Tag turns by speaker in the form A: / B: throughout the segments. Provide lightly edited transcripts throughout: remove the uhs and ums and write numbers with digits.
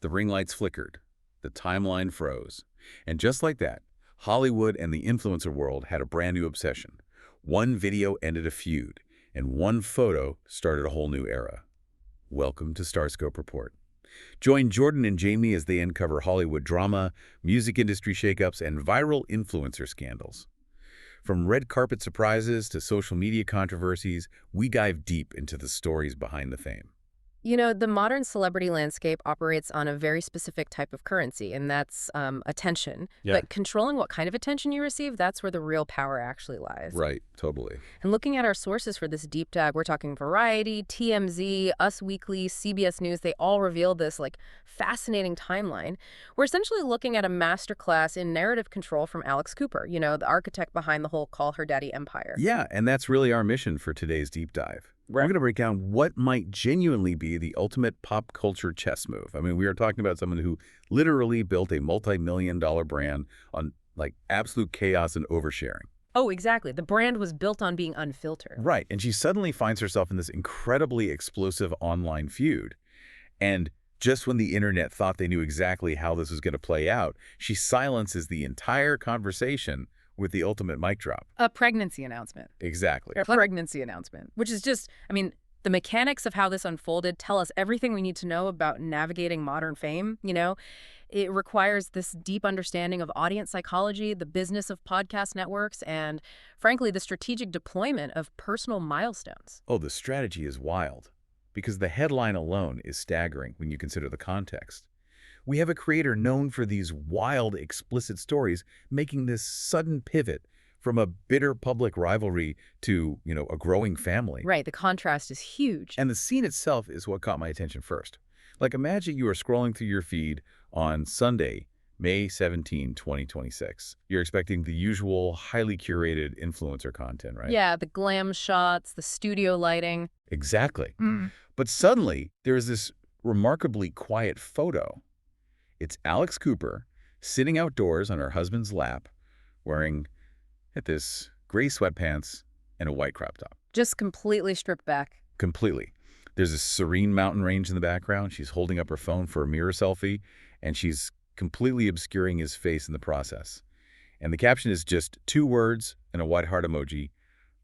A: The ring lights flickered. The timeline froze. And just like that, Hollywood and the influencer world had a brand new obsession. One video ended a feud, and one photo started a whole new era. Welcome to Starscope Report. Join Jordan and Jamie as they uncover Hollywood drama, music industry shakeups, and viral influencer scandals. From red carpet surprises to social media controversies, we dive deep into the stories behind the fame.
B: You know, the modern celebrity landscape operates on a very specific type of currency, and that's attention.
A: Yeah.
B: But controlling what kind of attention you receive, that's where the real power actually lies.
A: Right, totally.
B: And looking at our sources for this deep dive, we're talking Variety, TMZ, Us Weekly, CBS News. They all reveal this, fascinating timeline. We're essentially looking at a masterclass in narrative control from Alix Cooper, the architect behind the whole Call Her Daddy empire.
A: Yeah, and that's really our mission for today's deep dive. We're going to break down what might genuinely be the ultimate pop culture chess move. I mean, we are talking about someone who literally built a multi-million-dollar brand on, absolute chaos and oversharing.
B: Oh, exactly. The brand was built on being unfiltered.
A: Right, and she suddenly finds herself in this incredibly explosive online feud. And just when the internet thought they knew exactly how this was going to play out, she silences the entire conversation with the ultimate mic drop.
B: A pregnancy announcement.
A: Exactly.
B: A pregnancy announcement, which is just, the mechanics of how this unfolded tell us everything we need to know about navigating modern fame, It requires this deep understanding of audience psychology, the business of podcast networks, and, frankly, the strategic deployment of personal milestones.
A: Oh, the strategy is wild, because the headline alone is staggering when you consider the context. We have a creator known for these wild, explicit stories, making this sudden pivot from a bitter public rivalry to, a growing family.
B: Right, the contrast is huge.
A: And the scene itself is what caught my attention first. Imagine you are scrolling through your feed on Sunday, May 17, 2026. You're expecting the usual, highly curated influencer content, right?
B: Yeah, the glam shots, the studio lighting.
A: Exactly. But suddenly, there is this remarkably quiet photo. It's Alix Cooper sitting outdoors on her husband's lap, wearing, get this, gray sweatpants and a white crop top.
B: Just completely stripped back.
A: Completely. There's a serene mountain range in the background. She's holding up her phone for a mirror selfie, and she's completely obscuring his face in the process. And the caption is just 2 words and a white heart emoji,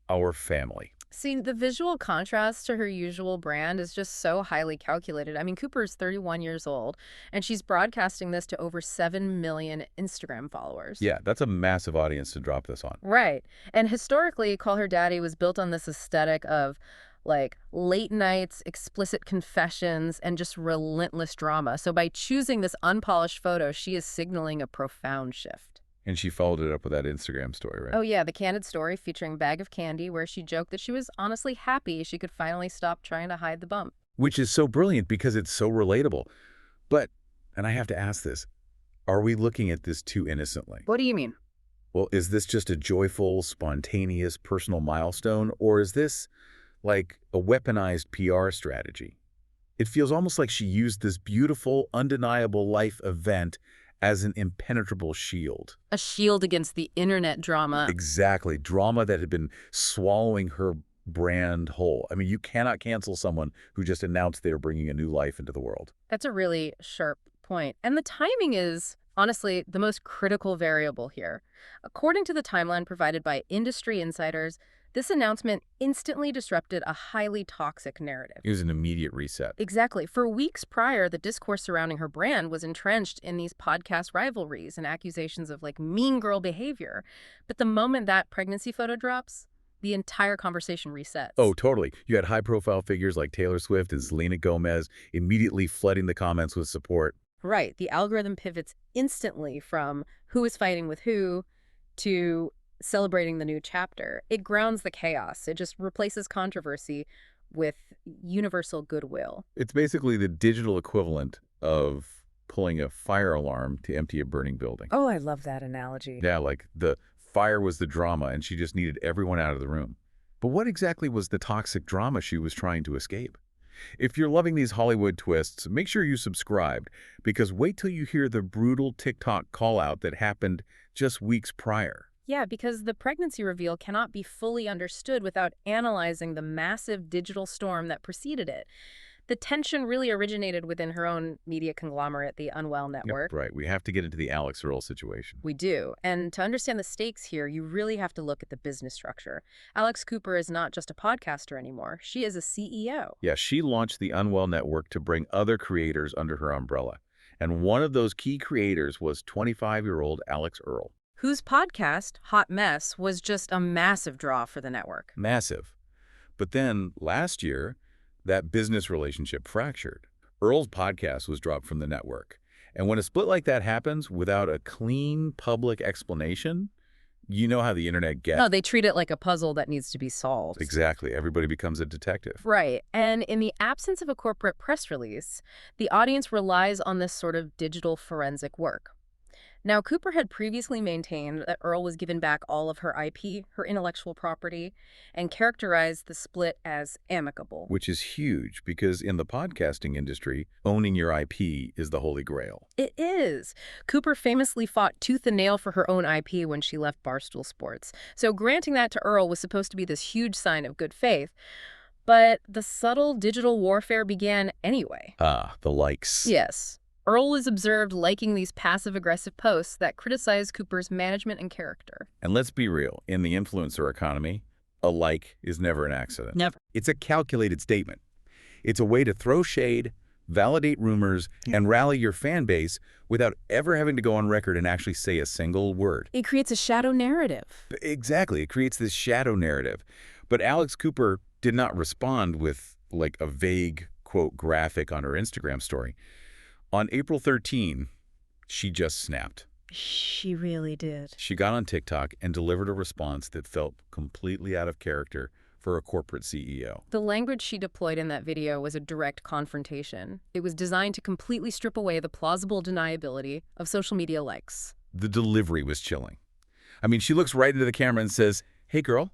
A: "Our family."
B: See, the visual contrast to her usual brand is just so highly calculated. Cooper's 31 years old, and she's broadcasting this to over 7 million Instagram followers.
A: Yeah, that's a massive audience to drop this on.
B: Right. And historically, Call Her Daddy was built on this aesthetic of, late nights, explicit confessions, and just relentless drama. So by choosing this unpolished photo, she is signaling a profound shift.
A: And she followed it up with that Instagram story, right?
B: Oh, yeah, the candid story featuring Bag of Candy, where she joked that she was honestly happy she could finally stop trying to hide the bump.
A: Which is so brilliant because it's so relatable. But, and I have to ask this, are we looking at this too innocently?
B: What do you mean?
A: Well, is this just a joyful, spontaneous, personal milestone, or is this like a weaponized PR strategy? It feels almost like she used this beautiful, undeniable life event as an impenetrable shield.
B: A shield against the internet drama.
A: Exactly. Drama that had been swallowing her brand whole. You cannot cancel someone who just announced they're bringing a new life into the world.
B: That's a really sharp point. And the timing is, honestly, the most critical variable here. According to the timeline provided by industry insiders, this announcement instantly disrupted a highly toxic narrative.
A: It was an immediate reset.
B: Exactly. For weeks prior, the discourse surrounding her brand was entrenched in these podcast rivalries and accusations of mean girl behavior. But the moment that pregnancy photo drops, the entire conversation resets.
A: Oh, totally. You had high-profile figures like Taylor Swift and Selena Gomez immediately flooding the comments with support.
B: Right. The algorithm pivots instantly from who is fighting with who to celebrating the new chapter. It grounds the chaos. It just replaces controversy with universal goodwill.
A: It's basically the digital equivalent of pulling a fire alarm to empty a burning building.
B: Oh, I love that analogy.
A: Yeah, the fire was the drama and she just needed everyone out of the room. But what exactly was the toxic drama she was trying to escape? If you're loving these Hollywood twists, make sure you subscribed, because wait till you hear the brutal TikTok call-out that happened just weeks prior.
B: Yeah, because the pregnancy reveal cannot be fully understood without analyzing the massive digital storm that preceded it. The tension really originated within her own media conglomerate, the Unwell
A: Yep,
B: Network.
A: right. We have to get into the Alix Earle situation.
B: We do. And to understand the stakes here, you really have to look at the business structure. Alex Cooper is not just a podcaster anymore. She is a CEO.
A: Yeah, she launched the Unwell Network to bring other creators under her umbrella. And one of those key creators was 25-year-old Alix Earle.
B: Whose podcast, Hot Mess, was just a massive draw for the network.
A: Massive. But then, last year, that business relationship fractured. Earle's podcast was dropped from the network. And when a split like that happens without a clean public explanation, you know how the internet gets.
B: No, they treat it like a puzzle that needs to be solved.
A: Exactly. Everybody becomes a detective.
B: Right. And in the absence of a corporate press release, the audience relies on this sort of digital forensic work. Now, Cooper had previously maintained that Earle was given back all of her IP, her intellectual property, and characterized the split as amicable.
A: Which is huge because in the podcasting industry, owning your IP is the holy grail.
B: It is. Cooper famously fought tooth and nail for her own IP when she left Barstool Sports. So granting that to Earle was supposed to be this huge sign of good faith. But the subtle digital warfare began anyway.
A: Ah, the likes.
B: Yes. Earle is observed liking these passive-aggressive posts that criticize Cooper's management and character.
A: And let's be real, in the influencer economy, a like is never an accident.
B: Never.
A: It's a calculated statement. It's a way to throw shade, validate rumors, and rally your fan base without ever having to go on record and actually say a single word.
B: It creates a shadow narrative.
A: Exactly. It creates this shadow narrative. But Alix Cooper did not respond with, like, a vague, quote, graphic on her Instagram story. On April 13, she just snapped.
B: She really did.
A: She got on TikTok and delivered a response that felt completely out of character for a corporate CEO.
B: The language she deployed in that video was a direct confrontation. It was designed to completely strip away the plausible deniability of social media likes.
A: The delivery was chilling. I mean, she looks right into the camera and says, "Hey, girl,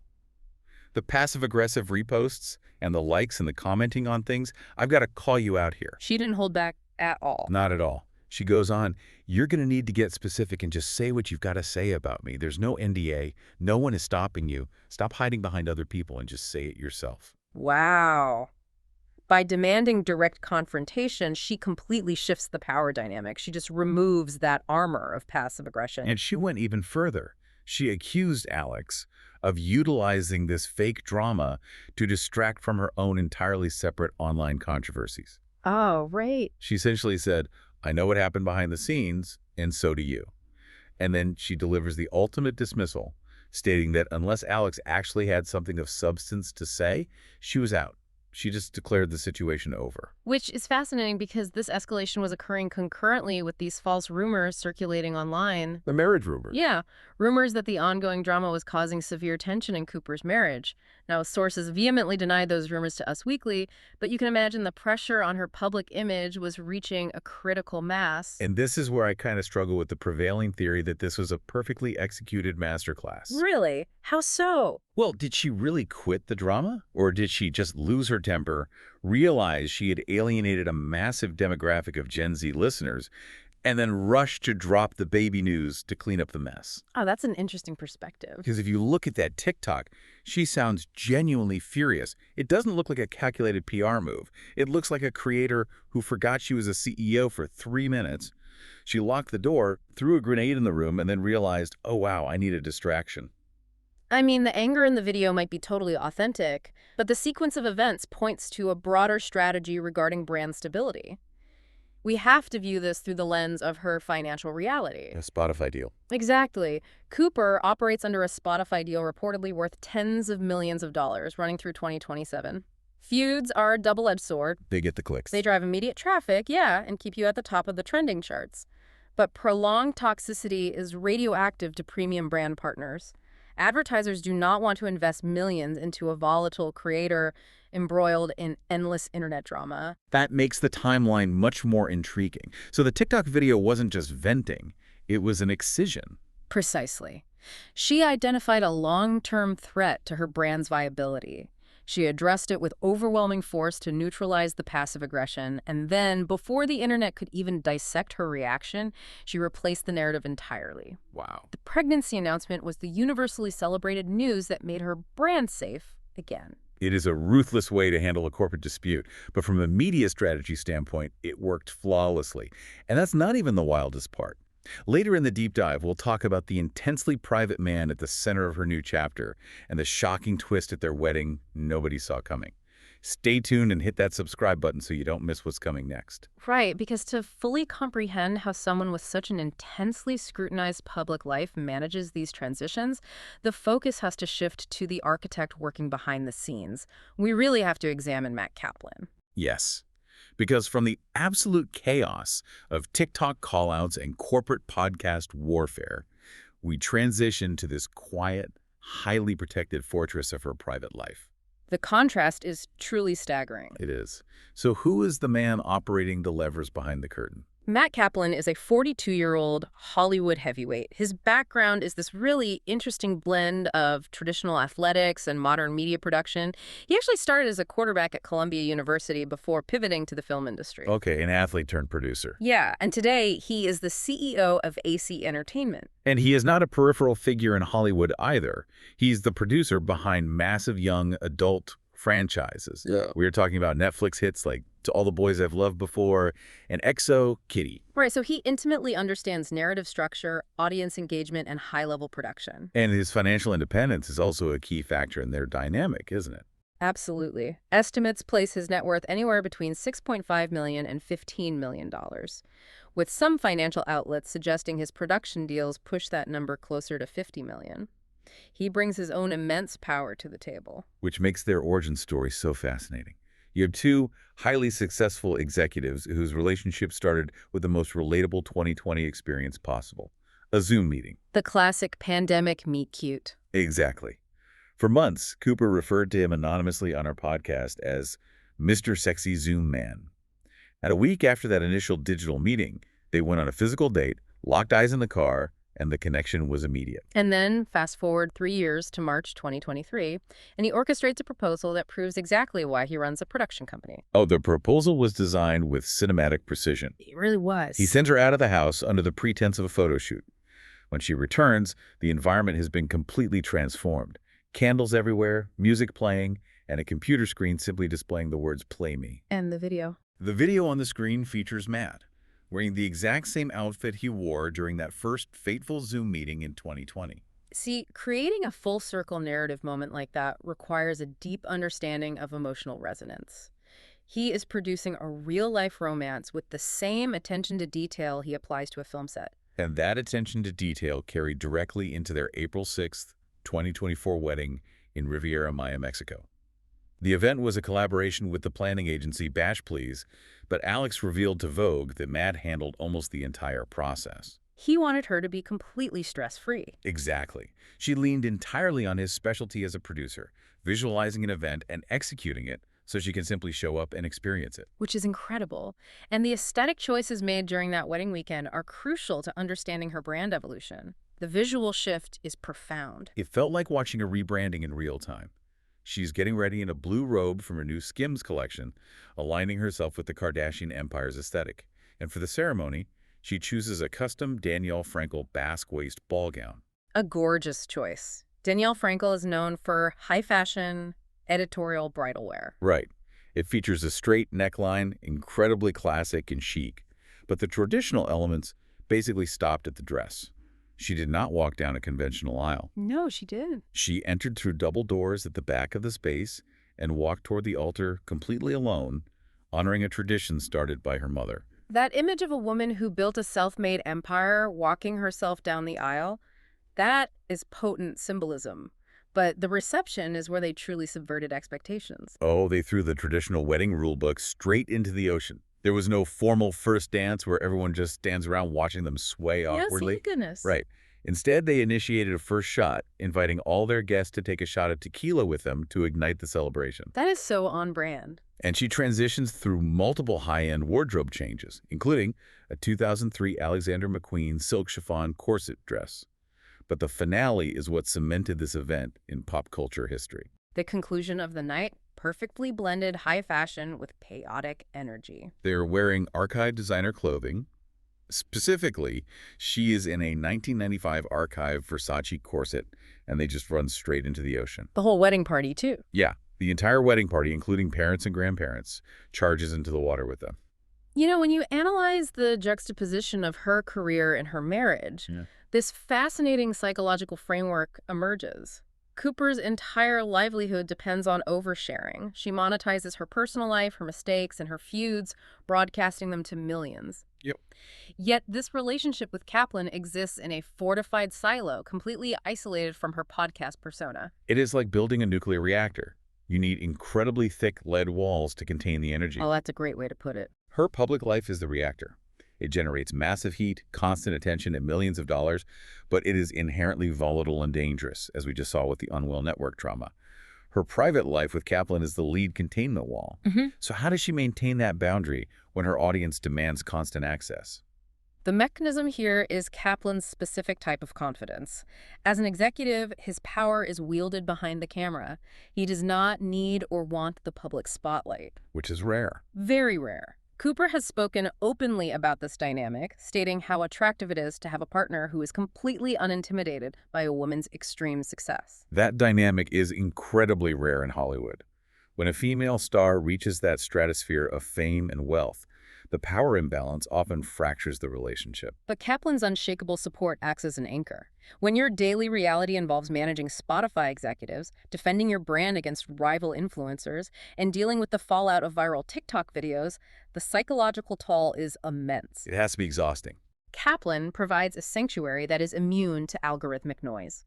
A: the passive-aggressive reposts and the likes and the commenting on things, I've got to call you out here."
B: She didn't hold back at all.
A: Not at all. She goes on, "You're going to need to get specific and just say what you've got to say about me. There's no NDA. No one is stopping you. Stop hiding behind other people and just say it yourself."
B: Wow. By demanding direct confrontation, she completely shifts the power dynamic. She just removes that armor of passive aggression.
A: And she went even further. She accused Alix of utilizing this fake drama to distract from her own entirely separate online controversies.
B: Oh, right.
A: She essentially said, "I know what happened behind the scenes, and so do you." And then she delivers the ultimate dismissal, stating that unless Alix actually had something of substance to say, she was out. She just declared the situation over.
B: Which is fascinating because this escalation was occurring concurrently with these false rumors circulating online.
A: The marriage rumors.
B: Yeah, rumors that the ongoing drama was causing severe tension in Cooper's marriage. Now, sources vehemently denied those rumors to Us Weekly, but you can imagine the pressure on her public image was reaching a critical mass.
A: And this is where I kind of struggle with the prevailing theory that this was a perfectly executed masterclass.
B: Really? How so?
A: Well, did she really quit the drama? Or did she just lose her temper, realize she had alienated a massive demographic of Gen Z listeners, and then rush to drop the baby news to clean up the mess?
B: Oh, that's an interesting perspective.
A: Because if you look at that TikTok, she sounds genuinely furious. It doesn't look like a calculated PR move. It looks like a creator who forgot she was a CEO for 3 minutes. She locked the door, threw a grenade in the room, and then realized, oh wow, I need a distraction.
B: I mean, the anger in the video might be totally authentic, but the sequence of events points to a broader strategy regarding brand stability. We have to view this through the lens of her financial reality.
A: A Spotify deal.
B: Exactly. Cooper operates under a Spotify deal reportedly worth tens of millions of dollars running through 2027. Feuds are a double-edged sword.
A: They get the clicks.
B: They drive immediate traffic, yeah, and keep you at the top of the trending charts. But prolonged toxicity is radioactive to premium brand partners. Advertisers do not want to invest millions into a volatile creator embroiled in endless internet drama.
A: That makes the timeline much more intriguing. So the TikTok video wasn't just venting, it was an excision.
B: Precisely. She identified a long-term threat to her brand's viability. She addressed it with overwhelming force to neutralize the passive aggression, and then, before the internet could even dissect her reaction, she replaced the narrative entirely.
A: Wow.
B: The pregnancy announcement was the universally celebrated news that made her brand safe again.
A: It is a ruthless way to handle a corporate dispute, but from a media strategy standpoint, it worked flawlessly. And that's not even the wildest part. Later in the deep dive, we'll talk about the intensely private man at the center of her new chapter and the shocking twist at their wedding nobody saw coming. Stay tuned and hit that subscribe button so you don't miss what's coming next.
B: Right, because to fully comprehend how someone with such an intensely scrutinized public life manages these transitions, the focus has to shift to the architect working behind the scenes. We really have to examine Matt Kaplan.
A: Yes, because from the absolute chaos of TikTok callouts and corporate podcast warfare, we transition to this quiet, highly protected fortress of her private life.
B: The contrast is truly staggering.
A: It is. So who is the man operating the levers behind the curtain?
B: Matt Kaplan is a 42-year-old Hollywood heavyweight. His background is this really interesting blend of traditional athletics and modern media production. He actually started as a quarterback at Columbia University before pivoting to the film industry.
A: Okay, an athlete turned producer.
B: Yeah, and today he is the CEO of AC Entertainment.
A: And he is not a peripheral figure in Hollywood either. He's the producer behind massive young adult franchises.
C: Yeah.
A: We are talking about Netflix hits like To All the Boys I've Loved Before and EXO, Kitty.
B: Right, so he intimately understands narrative structure, audience engagement, and high-level production.
A: And his financial independence is also a key factor in their dynamic, isn't it?
B: Absolutely. Estimates place his net worth anywhere between $6.5 million and $15 million, with some financial outlets suggesting his production deals push that number closer to $50 million. He brings his own immense power to the table.
A: Which makes their origin story so fascinating. You have two highly successful executives whose relationship started with the most relatable 2020 experience possible, a Zoom meeting.
B: The classic pandemic meet cute.
A: Exactly. For months, Cooper referred to him anonymously on our podcast as Mr. Sexy Zoom Man. And a week after that initial digital meeting, they went on a physical date, locked eyes in the car, and the connection was immediate.
B: And then, fast forward 3 years to March 2023, and he orchestrates a proposal that proves exactly why he runs a production company.
A: Oh, the proposal was designed with cinematic precision.
B: It really was.
A: He sent her out of the house under the pretense of a photo shoot. When she returns, the environment has been completely transformed. Candles everywhere, music playing, and a computer screen simply displaying the words "Play Me."
B: And the video.
A: The video on the screen features Matt, wearing the exact same outfit he wore during that first fateful Zoom meeting in 2020.
B: See, creating a full-circle narrative moment like that requires a deep understanding of emotional resonance. He is producing a real-life romance with the same attention to detail he applies to a film set.
A: And that attention to detail carried directly into their April 6th, 2024 wedding in Riviera Maya, Mexico. The event was a collaboration with the planning agency Bash Please, but Alix revealed to Vogue that Matt handled almost the entire process.
B: He wanted her to be completely stress-free.
A: Exactly. She leaned entirely on his specialty as a producer, visualizing an event and executing it so she can simply show up and experience it.
B: Which is incredible. And the aesthetic choices made during that wedding weekend are crucial to understanding her brand evolution. The visual shift is profound.
A: It felt like watching a rebranding in real time. She's getting ready in a blue robe from her new Skims collection, aligning herself with the Kardashian Empire's aesthetic. And for the ceremony, she chooses a custom Danielle Frankel basque waist ball gown.
B: A gorgeous choice. Danielle Frankel is known for high fashion, editorial bridal wear.
A: Right. It features a straight neckline, incredibly classic and chic. But the traditional elements basically stopped at the dress. She did not walk down a conventional aisle.
B: No, she did.
A: She entered through double doors at the back of the space and walked toward the altar completely alone, honoring a tradition started by her mother.
B: That image of a woman who built a self-made empire walking herself down the aisle, that is potent symbolism. But the reception is where they truly subverted expectations.
A: Oh, they threw the traditional wedding rulebook straight into the ocean. There was no formal first dance where everyone just stands around watching them sway awkwardly.
B: Yes, thank goodness.
A: Right. Instead, they initiated a first shot, inviting all their guests to take a shot of tequila with them to ignite the celebration.
B: That is so on brand.
A: And she transitions through multiple high-end wardrobe changes, including a 2003 Alexander McQueen silk chiffon corset dress. But the finale is what cemented this event in pop culture history.
B: The conclusion of the night perfectly blended high fashion with chaotic energy.
A: They're wearing archive designer clothing. Specifically, she is in a 1995 archive Versace corset, and they just run straight into the ocean.
B: The whole wedding party, too.
A: Yeah, The entire wedding party, including parents and grandparents, charges into the water with them.
B: When you analyze the juxtaposition of her career and her marriage,
A: Yeah.
B: this fascinating psychological framework emerges. Cooper's entire livelihood depends on oversharing. She monetizes her personal life, her mistakes, and her feuds, broadcasting them to millions.
A: Yep.
B: Yet this relationship with Kaplan exists in a fortified silo, completely isolated from her podcast persona.
A: It is like building a nuclear reactor. You need incredibly thick lead walls to contain the energy.
B: Oh, that's a great way to put it.
A: Her public life is the reactor. It generates massive heat, constant attention, and millions of dollars, but it is inherently volatile and dangerous, as we just saw with the Unwell Network trauma. Her private life with Kaplan is the lead containment wall. So how does she maintain that boundary when her audience demands constant access?
B: The mechanism here is Kaplan's specific type of confidence. As an executive, his power is wielded behind the camera. He does not need or want the public spotlight.
A: Which is rare.
B: Very rare. Cooper has spoken openly about this dynamic, stating how attractive it is to have a partner who is completely unintimidated by a woman's extreme success.
A: That dynamic is incredibly rare in Hollywood. When a female star reaches that stratosphere of fame and wealth, the power imbalance often fractures the relationship.
B: But Kaplan's unshakable support acts as an anchor. When your daily reality involves managing Spotify executives, defending your brand against rival influencers, and dealing with the fallout of viral TikTok videos, the psychological toll is immense.
A: It has to be exhausting.
B: Kaplan provides a sanctuary that is immune to algorithmic noise.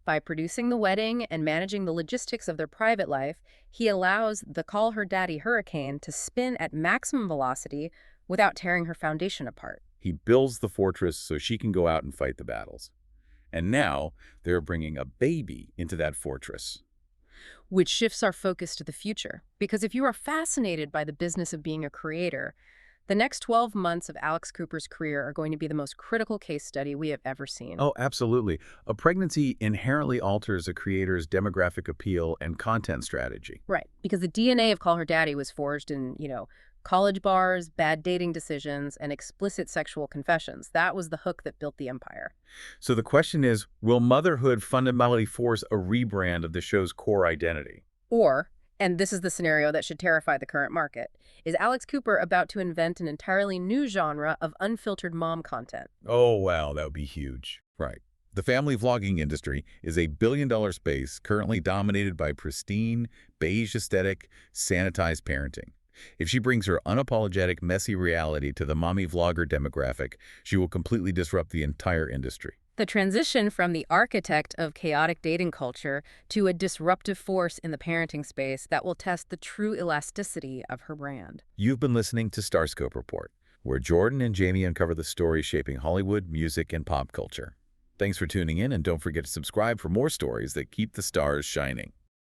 B: By producing the wedding and managing the logistics of their private life, he allows the Call Her Daddy hurricane to spin at maximum velocity without tearing her foundation apart.
A: He builds the fortress so she can go out and fight the battles. And now they're bringing a baby into that fortress.
B: Which shifts our focus to the future. Because if you are fascinated by the business of being a creator, the next 12 months of Alix Cooper's career are going to be the most critical case study we have ever seen.
A: Oh, absolutely. A pregnancy inherently alters a creator's demographic appeal and content strategy.
B: Right, because the DNA of Call Her Daddy was forged in, college bars, bad dating decisions, and explicit sexual confessions. That was the hook that built the empire.
A: So the question is, will motherhood fundamentally force a rebrand of the show's core identity?
B: Or, and this is the scenario that should terrify the current market, is Alix Cooper about to invent an entirely new genre of unfiltered mom content?
A: Oh, wow, that would be huge. Right. The family vlogging industry is a billion-dollar space currently dominated by pristine, beige aesthetic, sanitized parenting. If she brings her unapologetic, messy reality to the mommy vlogger demographic, she will completely disrupt the entire industry.
B: The transition from the architect of chaotic dating culture to a disruptive force in the parenting space that will test the true elasticity of her brand.
A: You've been listening to Starscope Report, where Jordan and Jamie uncover the stories shaping Hollywood, music, and pop culture. Thanks for tuning in, and don't forget to subscribe for more stories that keep the stars shining.